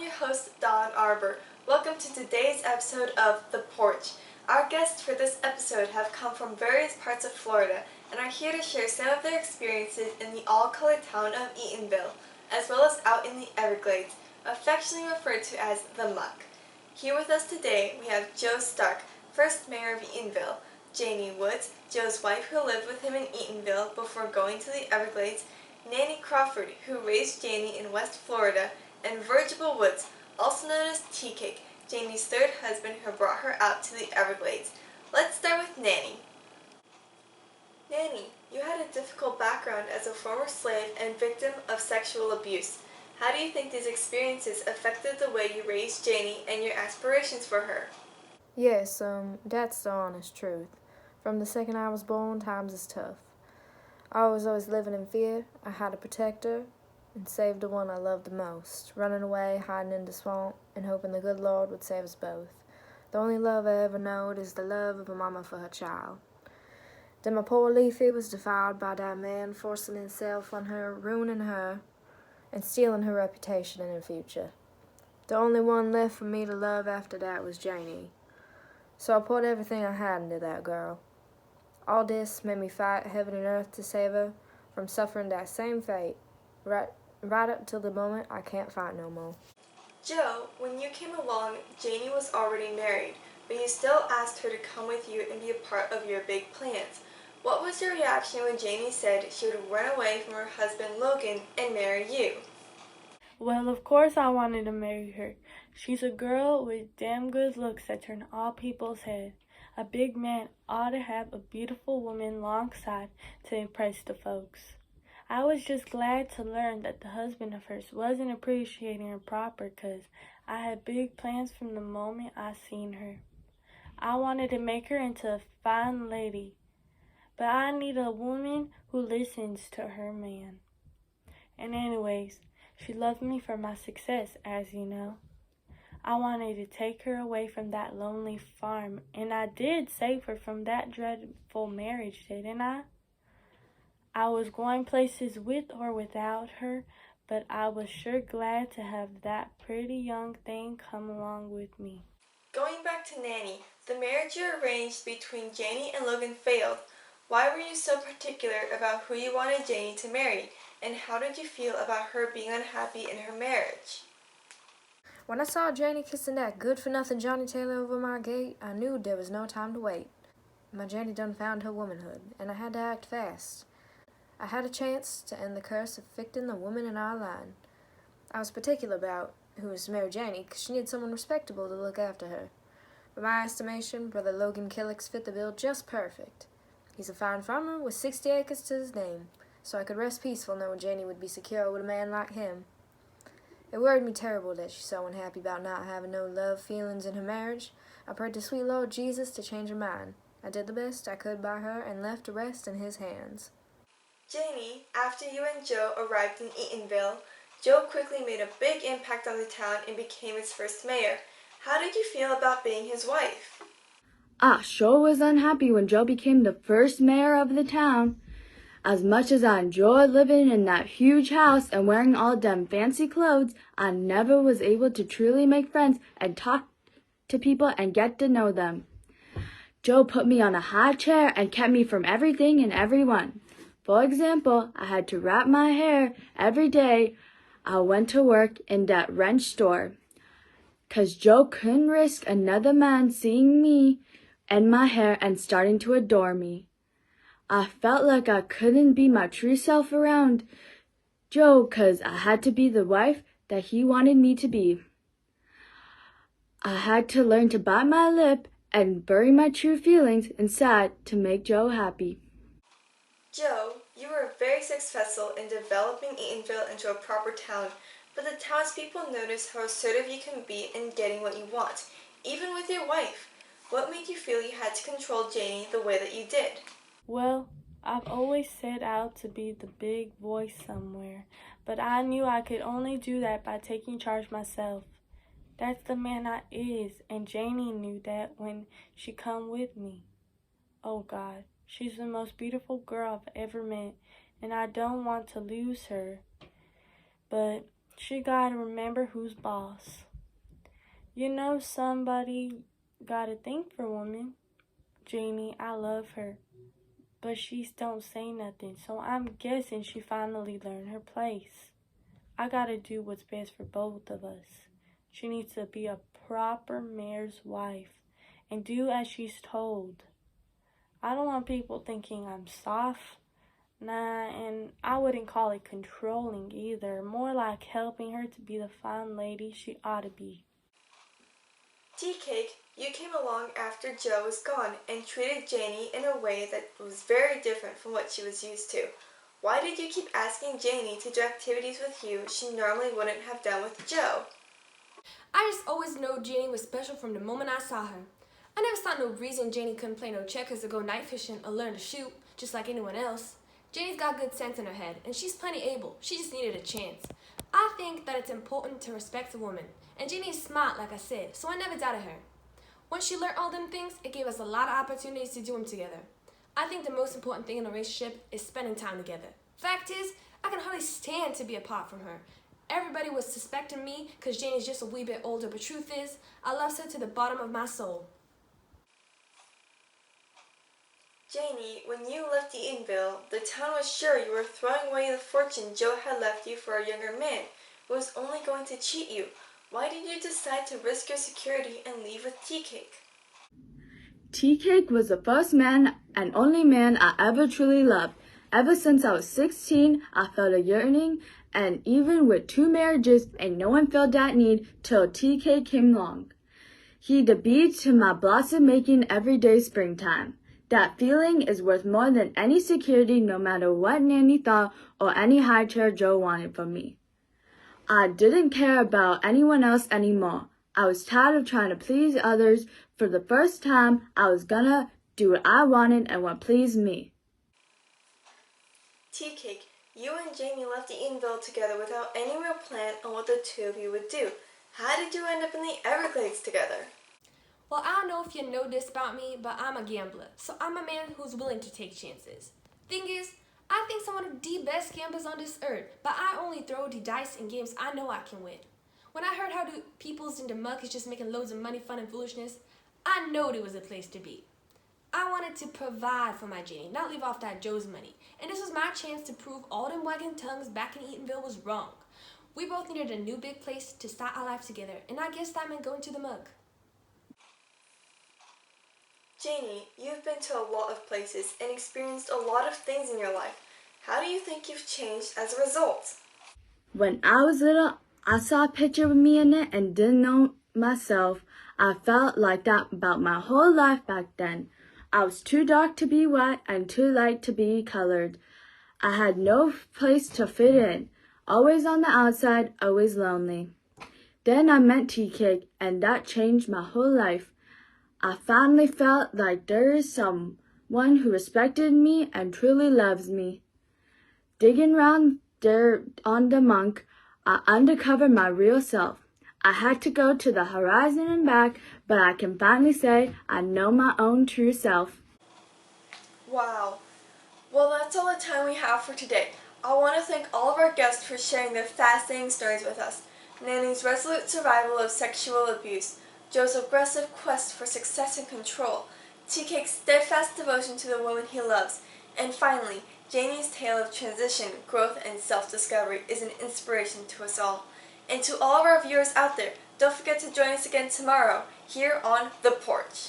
your host, Dawn Arbor. Welcome to today's episode of The Porch. Our guests for this episode have come from various parts of Florida and are here to share some of their experiences in the all-colored town of Eatonville, as well as out in the Everglades, affectionately referred to as the Muck. Here with us today, we have Joe Stark, first mayor of Eatonville, Janie Woods, Joe's wife who lived with him in Eatonville before going to the Everglades, Nanny Crawford, who raised Janie in West Florida, and Virgil Woods, also known as Tea-Cake, Janie's third husband who brought her out to the Everglades. Let's start with Nanny. Nanny, you had a difficult background as a former slave and victim of sexual abuse. How do you think these experiences affected the way you raised Janie and your aspirations for her? Yes, that's the honest truth. From the second I was born, times is tough. I was always living in fear. I had to protect her and save the one I loved the most, running away, hiding in the swamp, and hoping the good Lord would save us both. The only love I ever knowed is the love of a mama for her child. Then my poor Leafy was defiled by that man, forcing himself on her, ruining her, and stealing her reputation and her future. The only one left for me to love after that was Janie. So I poured everything I had into that girl. All this made me fight heaven and earth to save her from suffering that same fate, right up till the moment I can't fight no more. Joe, when you came along, Janie was already married, but you still asked her to come with you and be a part of your big plans. What was your reaction when Janie said she would run away from her husband Logan and marry you? Well, of course I wanted to marry her. She's a girl with damn good looks that turn all people's head. A big man ought to have a beautiful woman alongside to impress the folks. I was just glad to learn that the husband of hers wasn't appreciating her proper, 'cause I had big plans from the moment I seen her. I wanted to make her into a fine lady, but I need a woman who listens to her man. And anyways, she loved me for my success, as you know. I wanted to take her away from that lonely farm, and I did save her from that dreadful marriage, didn't I? I was going places with or without her, but I was sure glad to have that pretty young thing come along with me. Going back to Nanny, the marriage you arranged between Janie and Logan failed. Why were you so particular about who you wanted Janie to marry, and how did you feel about her being unhappy in her marriage? When I saw Janie kissing that good-for-nothing Johnny Taylor over my gate, I knew there was no time to wait. My Janie done found her womanhood, and I had to act fast. I had a chance to end the curse of ficting the woman in our line. I was particular about who was to marry Janie, 'cause she needed someone respectable to look after her. By my estimation, Brother Logan Killick's fit the bill just perfect. He's a fine farmer with 60 acres to his name, so I could rest peaceful knowing Janie would be secure with a man like him. It worried me terrible that she's so unhappy about not having no love feelings in her marriage. I prayed to sweet Lord Jesus to change her mind. I did the best I could by her and left the rest in his hands. Janie, after you and Joe arrived in Eatonville, Joe quickly made a big impact on the town and became its first mayor. How did you feel about being his wife? I sure was unhappy when Joe became the first mayor of the town. As much as I enjoyed living in that huge house and wearing all them fancy clothes, I never was able to truly make friends and talk to people and get to know them. Joe put me on a high chair and kept me from everything and everyone. For example, I had to wrap my hair every day I went to work in that wrench store, 'cause Joe couldn't risk another man seeing me and my hair and starting to adore me. I felt like I couldn't be my true self around Joe, 'cause I had to be the wife that he wanted me to be. I had to learn to bite my lip and bury my true feelings inside to make Joe happy. Joe, you were very successful in developing Eatonville into a proper town, but the townspeople noticed how assertive you can be in getting what you want, even with your wife. What made you feel you had to control Janie the way that you did? Well, I've always set out to be the big voice somewhere, but I knew I could only do that by taking charge myself. That's the man I is, and Janie knew that when she come with me. Oh God, she's the most beautiful girl I've ever met, and I don't want to lose her. But She gotta remember who's boss. You know somebody gotta think for women. Janie, I love her, but she don't say nothing, so I'm guessing she finally learned her place. I gotta do what's best for both of us. She needs to be a proper mayor's wife and do as she's told. I don't want people thinking I'm soft. Nah, and I wouldn't call it controlling either. More like helping her to be the fine lady she ought to be. Tea Cake, you came along after Joe was gone and treated Janie in a way that was very different from what she was used to. Why did you keep asking Janie to do activities with you she normally wouldn't have done with Joe? I just always knew Janie was special from the moment I saw her. I never saw no reason Janie couldn't play no checkers or go night fishing or learn to shoot, just like anyone else. Janie's got good sense in her head, and she's plenty able. She just needed a chance. I think that it's important to respect a woman, and Janie is smart, like I said, so I never doubted her. Once she learned all them things, it gave us a lot of opportunities to do them together. I think the most important thing in a relationship is spending time together. Fact is, I can hardly stand to be apart from her. Everybody was suspecting me because Janie's just a wee bit older, but truth is, I love her to the bottom of my soul. Janie, when you left Eatonville, the town was sure you were throwing away the fortune Joe had left you for a younger man who was only going to cheat you. Why did you decide to risk your security and leave with Tea Cake? Tea Cake was the first man and only man I ever truly loved. Ever since I was 16, I felt a yearning, and even with 2 marriages, ain't no one felt that need till Tea Cake came along. He the beat to my blossom-making everyday springtime. That feeling is worth more than any security, no matter what Nanny thought or any high chair Joe wanted from me. I didn't care about anyone else anymore. I was tired of trying to please others. For the first time, I was gonna do what I wanted and what pleased me. Tea Cake, you and Janie left Eatonville together without any real plan on what the two of you would do. How did you end up in the Everglades together? Well, I don't know if you know this about me, but I'm a gambler, so I'm a man who's willing to take chances. Thing is, I think I'm one of the best gamblers on this earth, but I only throw the dice in games I know I can win. When I heard how the peoples in the muck is just making loads of money, fun, and foolishness, I knowed it was a place to be. I wanted to provide for my Janie, not leave off that Joe's money, and this was my chance to prove all them wagging tongues back in Eatonville was wrong. We both needed a new big place to start our life together, and I guess that meant going to the mug. Janie, you've been to a lot of places and experienced a lot of things in your life. How do you think you've changed as a result? When I was little, I saw a picture of me in it and didn't know myself. I felt like that about my whole life back then. I was too dark to be white and too light to be colored. I had no place to fit in. Always on the outside, always lonely. Then I met Tea Cake, and that changed my whole life. I finally felt like there is someone who respected me and truly loves me. Digging around there on the monk, I uncovered my real self. I had to go to the horizon and back, but I can finally say I know my own true self. Wow. Well, that's all the time we have for today. I want to thank all of our guests for sharing their fascinating stories with us. Nanny's resolute survival of sexual abuse, Joe's aggressive quest for success and control, Tea Cake's steadfast devotion to the woman he loves, and finally, Janie's tale of transition, growth, and self-discovery is an inspiration to us all. And to all of our viewers out there, don't forget to join us again tomorrow here on The Porch.